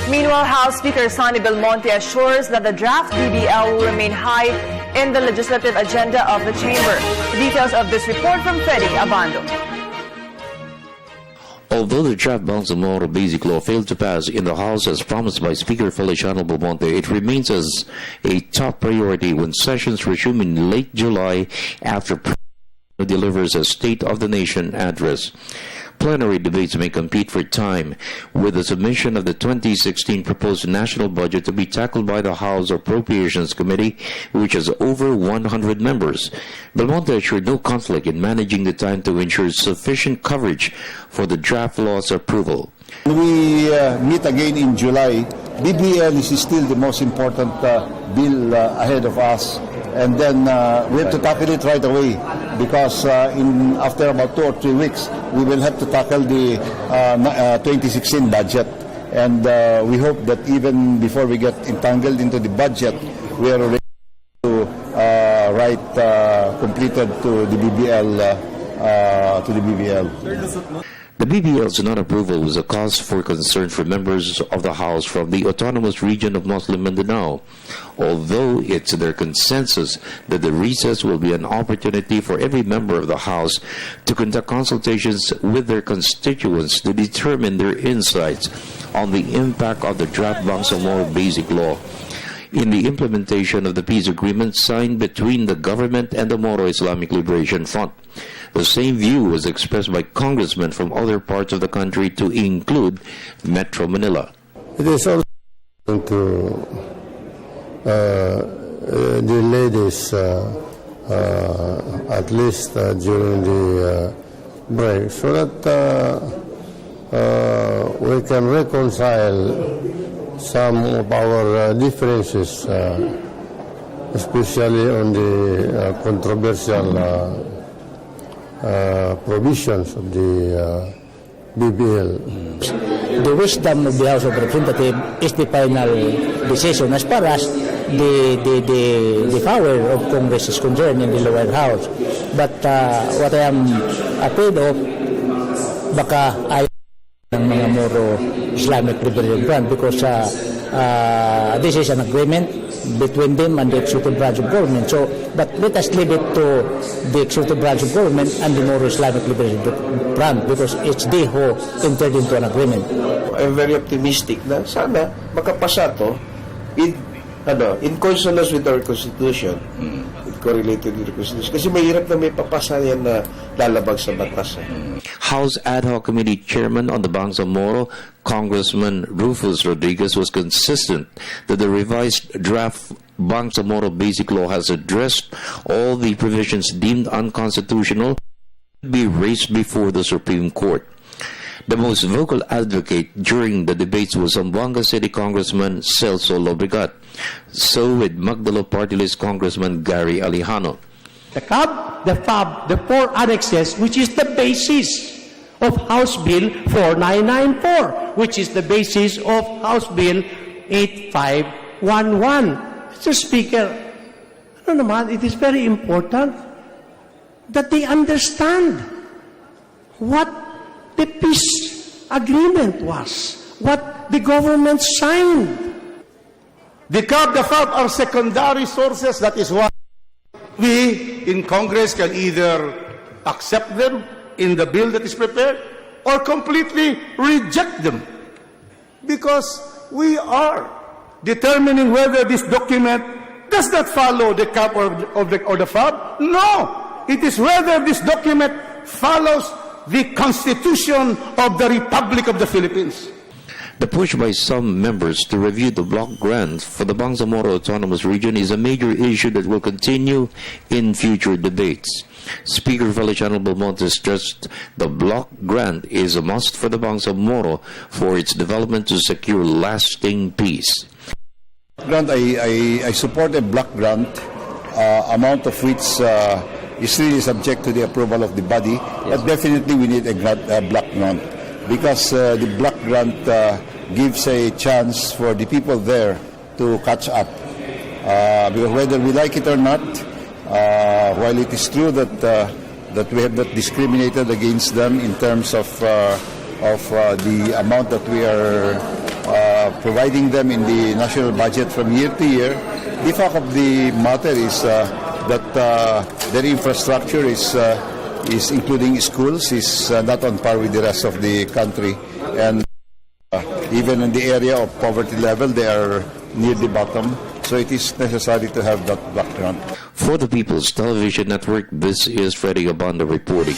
Meanwhile, House Speaker Freddie Belmonte assures that the draft BBL will remain high in the legislative agenda of the chamber. Details of this report from Freddie Abando. Although the draft Bangsamoro Basic Law failed to pass in the House as promised by Speaker Feliciano Belmonte, it remains as a top priority when sessions resume in late July after President delivers a State of the Nation address. Plenary debates may compete for time, with the submission of the 2016 proposed national budget to be tackled by the House Appropriations Committee, which has over 100 members. Belmonte assured no conflict in managing the time to ensure sufficient coverage for the draft law's approval. We meet again in July. BBL is still the most important bill ahead of us. And then we have to tackle it right away because after about 2 or 3 weeks, we will have to tackle the 2016 budget. And we hope that even before we get entangled into the budget, we are ready to write completed to the BBL. The BBL's non-approval was a cause for concern for members of the House from the autonomous region of Muslim Mindanao, although it's their consensus that the recess will be an opportunity for every member of the House to conduct consultations with their constituents to determine their insights on the impact of the draft Bangsamoro Basic Law in the implementation of the peace agreement signed between the government and the Moro Islamic Liberation Front. The same view was expressed by congressmen from other parts of the country to include Metro Manila. It is also going to delay this at least during the break so that we can reconcile some of our differences, especially on the controversial provisions of the BBL. The wisdom of the House of Representatives is the final decision as far as the power of Congress is concerned in the lower house. But what I am afraid of, baka ayaw ng mga Moro Islamic Liberation Front because this is an agreement between them and the executive branch of government. So, but let us leave it to the executive branch of government and the Moro Islamic Liberation Front because it's they who entered into an agreement. I'm very optimistic na sana makapasa to in consonance with our Constitution, correlated with the Constitution. Kasi mahirap na may papasa yan na lalabag sa batas. House Ad Hoc Committee Chairman on the Bangsamoro, Congressman Rufus Rodriguez, was consistent that the revised draft Bangsamoro Basic Law has addressed all the provisions deemed unconstitutional to be raised before the Supreme Court. The most vocal advocate during the debates was Zamboanga City Congressman Celso Lobregat. So with Magdalo Party List Congressman Gary Alejano. The CAB, the FAB, the 4 annexes, which is the basis of House Bill 4994, which is the basis of House Bill 8511. Mr. Speaker, it is very important that they understand what the peace agreement was, what the government signed. The CAB, the FAB are secondary sources. That is why we in Congress can either accept them in the bill that is prepared or completely reject them. Because we are determining whether this document does not follow the CAB or the FAB. No! It is whether this document follows the Constitution of the Republic of the Philippines. The push by some members to review the block grant for the Bangsamoro Autonomous Region is a major issue that will continue in future debates. Speaker Feliciano Belmonte stressed the block grant is a must for the Bangsamoro for its development to secure lasting peace. Grant, I support a block grant, amount of which is really subject to the approval of the body, but definitely we need a block grant. Because the block grant gives a chance for the people there to catch up. Because whether we like it or not, while it is true that we have not discriminated against them in terms of the amount that we are providing them in the national budget from year to year. The fact of the matter is that their infrastructure is including schools, is not on par with the rest of the country. And even in the area of poverty level, they are near the bottom. So it is necessary to have that background. For the People's Television Network, this is Freddie Abando reporting.